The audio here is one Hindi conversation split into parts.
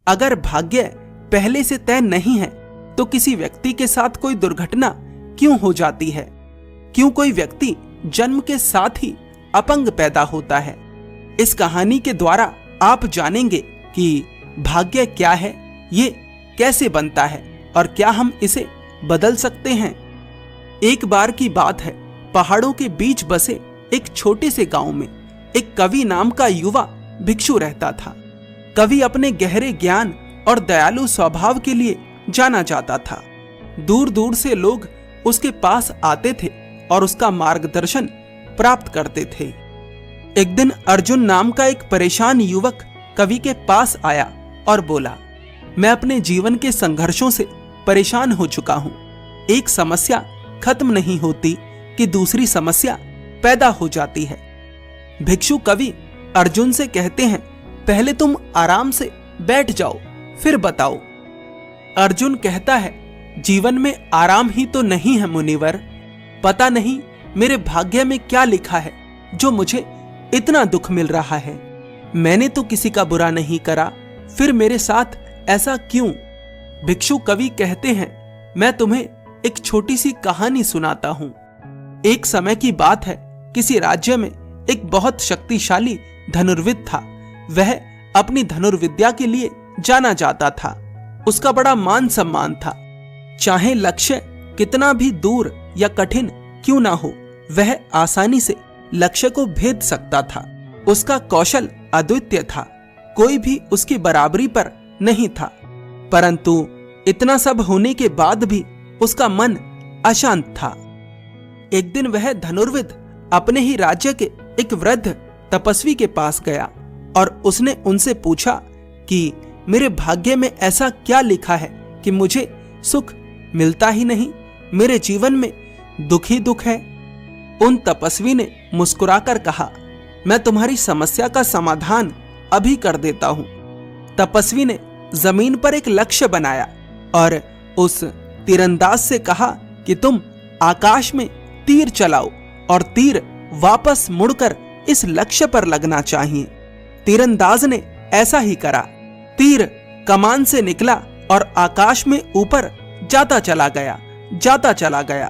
अगर भाग्य पहले से तय नहीं है तो किसी व्यक्ति के साथ कोई दुर्घटना क्यों हो जाती है? क्यों कोई व्यक्ति जन्म के साथ ही अपंग पैदा होता है? इस कहानी के द्वारा आप जानेंगे कि भाग्य क्या है, ये कैसे बनता है और क्या हम इसे बदल सकते हैं। एक बार की बात है, पहाड़ों के बीच बसे एक छोटे से गांव में एक कवि नाम का युवा भिक्षु रहता था। कवि अपने गहरे ज्ञान और दयालु स्वभाव के लिए जाना जाता था। दूर दूर से लोग उसके पास आते थे और उसका मार्गदर्शन प्राप्त करते थे। एक दिन अर्जुन नाम का एक परेशान युवक कवि के पास आया और बोला, मैं अपने जीवन के संघर्षों से परेशान हो चुका हूं। एक समस्या खत्म नहीं होती कि दूसरी समस्या पैदा हो जाती है। भिक्षु कवि अर्जुन से कहते हैं, पहले तुम आराम से बैठ जाओ, फिर बताओ। अर्जुन कहता है, जीवन में आराम ही तो नहीं है मुनिवर। पता नहीं मेरे भाग्य में क्या लिखा है जो मुझे इतना दुख मिल रहा है। मैंने तो किसी का बुरा नहीं करा, फिर मेरे साथ ऐसा क्यों? भिक्षु कवि कहते हैं, मैं तुम्हें एक छोटी सी कहानी सुनाता हूं। एक समय की बात है, किसी राज्य में एक बहुत शक्तिशाली धनुर्विद था। वह अपनी धनुर्विद्या के लिए जाना जाता था। उसका बड़ा मान सम्मान था। चाहे लक्ष्य कितना भी दूर या कठिन क्यों ना हो, वह आसानी से लक्ष्य को भेद सकता था। उसका कौशल अद्वितीय था, कोई भी उसकी बराबरी पर नहीं था। परंतु इतना सब होने के बाद भी उसका मन अशांत था। एक दिन वह धनुर्विद अपने ही राज्य के एक वृद्ध तपस्वी के पास गया और उसने उनसे पूछा कि मेरे भाग्य में ऐसा क्या लिखा है कि मुझे सुख मिलता ही नहीं, मेरे जीवन में दुख ही दुख है। उन तपस्वी ने मुस्कुराकर कहा, मैं तुम्हारी समस्या का समाधान अभी कर देता हूं। तपस्वी ने जमीन पर एक लक्ष्य बनाया और उस तीरंदाज से कहा कि तुम आकाश में तीर चलाओ और तीर वापस मुड़कर इस लक्ष्य पर लगना चाहिए। तीरंदाज ने ऐसा ही करा। तीर कमान से निकला और आकाश में ऊपर जाता चला गया।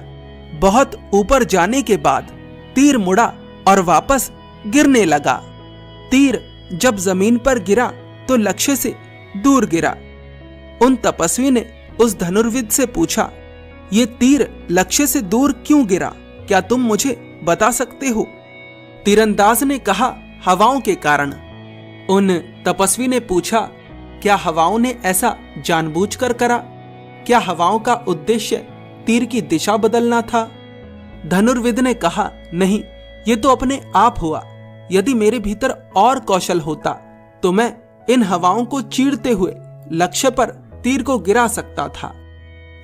बहुत ऊपर जाने के बाद तीर मुड़ा और वापस गिरने लगा। तीर जब जमीन पर गिरा तो लक्ष्य से दूर गिरा। उन तपस्वी ने उस धनुर्विद से पूछा, ये तीर लक्ष्य से दूर क्यों गिरा? क्या तुम मुझे बता सकते हो? तीरंदाज ने कहा, हवाओं के कारण। उन तपस्वी ने पूछा, क्या हवाओं ने ऐसा जानबूझकर करा? क्या हवाओं का उद्देश्य तीर की दिशा बदलना था? धनुर्विद ने कहा, नहीं, ये तो अपने आप हुआ। यदि मेरे भीतर और कौशल होता तो मैं इन हवाओं को चीरते हुए लक्ष्य पर तीर को गिरा सकता था।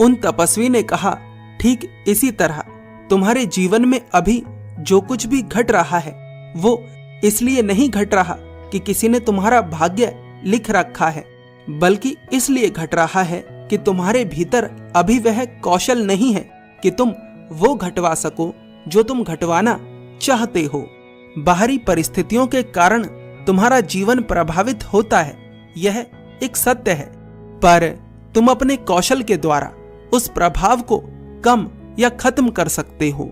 उन तपस्वी ने कहा, ठीक इसी तरह तुम्हारे जीवन में अभी जो कुछ भी घट रहा है वो इसलिए नहीं घट रहा कि किसी ने तुम्हारा भाग्य लिख रखा है, बल्कि इसलिए घट रहा है कि तुम्हारे भीतर अभी वह कौशल नहीं है कि तुम वो घटवा सको जो तुम घटवाना चाहते हो। बाहरी परिस्थितियों के कारण तुम्हारा जीवन प्रभावित होता है, यह एक सत्य है, पर तुम अपने कौशल के द्वारा उस प्रभाव को कम या खत्म कर सकते हो।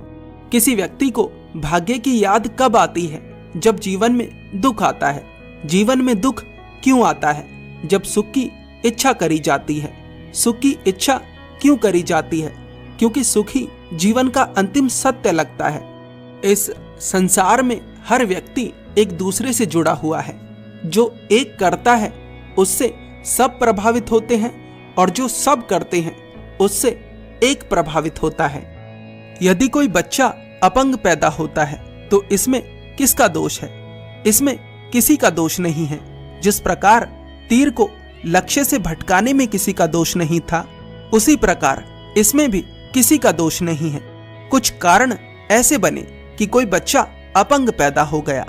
किसी व्यक्ति को भाग्य की याद कब आती है? जब जीवन में दुख आता है। जीवन में दुख क्यों आता है? जब सुख की इच्छा करी जाती है। सुख की इच्छा क्यों करी जाती है? क्योंकि सुख ही जीवन का अंतिम सत्य लगता है। इस संसार में हर व्यक्ति एक दूसरे से जुड़ा हुआ है। जो एक करता है उससे सब प्रभावित होते हैं और जो सब करते हैं उससे एक प्रभावित होता है। यदि कोई बच्चा अपंग पैदा होता है तो इसमें किसका दोष है? इसमें किसी का दोष नहीं है। जिस प्रकार तीर को लक्ष्य से भटकाने में किसी का दोष नहीं था, उसी प्रकार इसमें भी किसी का दोष नहीं है। कुछ कारण ऐसे बने कि कोई बच्चा अपंग पैदा हो गया।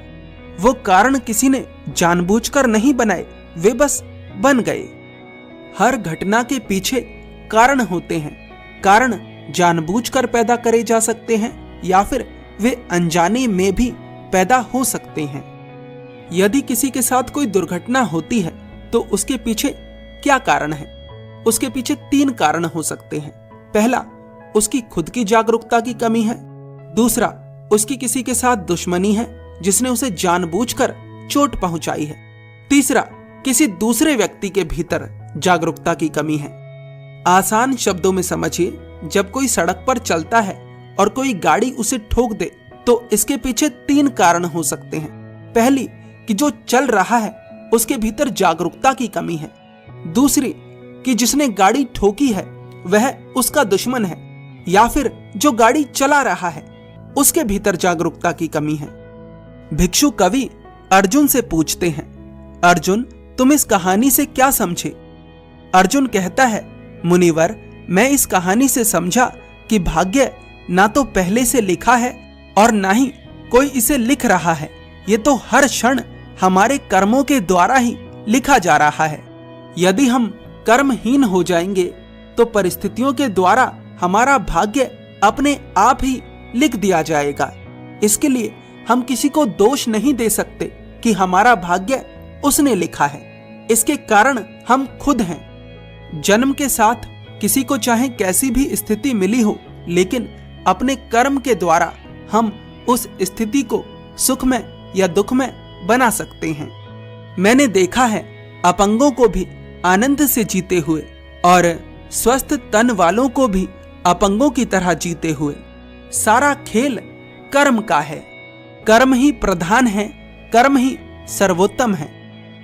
वो कारण किसी ने जानबूझकर नहीं बनाए, वे बस बन गए। हर घटना के पीछे कारण होते हैं। कारण जानबूझकर पैदा करे जा सकते हैं या फिर वे अनजाने में भी पैदा हो सकते हैं। यदि किसी के साथ कोई दुर्घटना होती है तो उसके पीछे क्या कारण है? उसके पीछे 3 कारण हो सकते हैं। पहला, उसकी खुद की जागरूकता की कमी है। दूसरा, उसकी किसी के साथ दुश्मनी है जिसने उसे जानबूझकर चोट पहुंचाई है। तीसरा, किसी दूसरे व्यक्ति के भीतर जागरूकता की कमी है। आसान शब्दों में समझिए, जब कोई सड़क पर चलता है और कोई गाड़ी उसे ठोक दे तो इसके पीछे 3 कारण हो सकते हैं। पहली, कि जो चल रहा है उसके भीतर जागरूकता की कमी है। दूसरी, कि जिसने गाड़ी ठोकी है वह उसका दुश्मन है, या फिर जो गाड़ी चला रहा है उसके भीतर जागरूकता की कमी है। भिक्षु कवि अर्जुन से पूछते हैं, अर्जुन, तुम इस कहानी से क्या समझे? अर्जुन कहता है, मुनिवर, मैं इस कहानी से समझा कि भाग्य ना तो पहले से लिखा है और ना ही कोई इसे लिख रहा है। ये तो हर क्षण हमारे कर्मों के द्वारा ही लिखा जा रहा है। यदि हम कर्महीन हो जाएंगे तो परिस्थितियों के द्वारा हमारा भाग्य अपने आप ही लिख दिया जाएगा। इसके लिए हम किसी को दोष नहीं दे सकते कि हमारा भाग्य उसने लिखा है। इसके कारण हम खुद हैं। जन्म के साथ किसी को चाहे कैसी भी स्थिति मिली हो, लेकिन अपने कर्म के द्वारा हम उस स्थिति को सुख में या दुख में बना सकते हैं। मैंने देखा है अपंगों को भी आनंद से जीते हुए और स्वस्थ तन वालों को भी अपंगों की तरह जीते हुए। सारा खेल कर्म का है। कर्म ही प्रधान है, कर्म ही सर्वोत्तम है।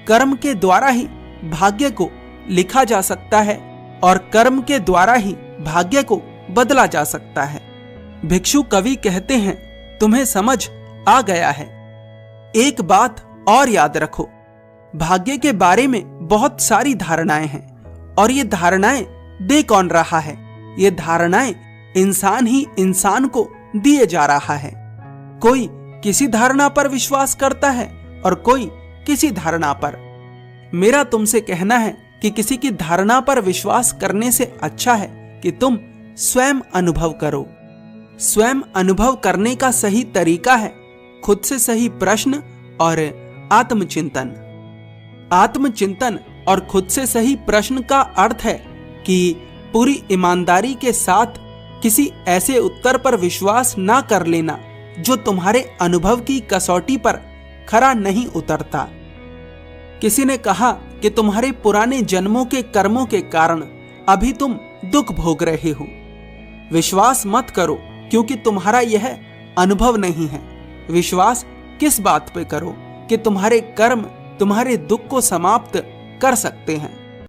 कर्म के द्वारा ही भाग्य को लिखा जा सकता है और कर्म के द्वारा ही भाग्य को बदला जा सकता है। भिक्षु कवि कहते हैं, तुम्हें समझ आ गया है। एक बात और याद रखो, भाग्य के बारे में बहुत सारी धारणाएं हैं और ये धारणाएं दे कौन रहा है? ये धारणाएं इंसान ही इंसान को दिए जा रहा है। कोई किसी धारणा पर विश्वास करता है और कोई किसी धारणा पर। मेरा तुमसे कहना है कि किसी की धारणा पर विश्वास करने से अच्छा है कि तुम स्वयं अनुभव करो। स्वयं अनुभव करने का सही तरीका है खुद से सही प्रश्न और आत्मचिंतन। आत्मचिंतन और खुद से सही प्रश्न का अर्थ है कि पूरी ईमानदारी के साथ किसी ऐसे उत्तर पर विश्वास ना कर लेना जो तुम्हारे अनुभव की कसौटी पर खरा नहीं उतरता। किसी ने कहा कि तुम्हारे पुराने जन्मों के कर्मों के कारण अभी तुम दुख भोग रहे हो। विश्वास मत करो क्योंकि तुम्हारा यह अनुभव नहीं है। विश्वास किस बात पे करो कि तुम्हारे कर्म तुम्हारे दुख को समाप्त कर सकते हैं।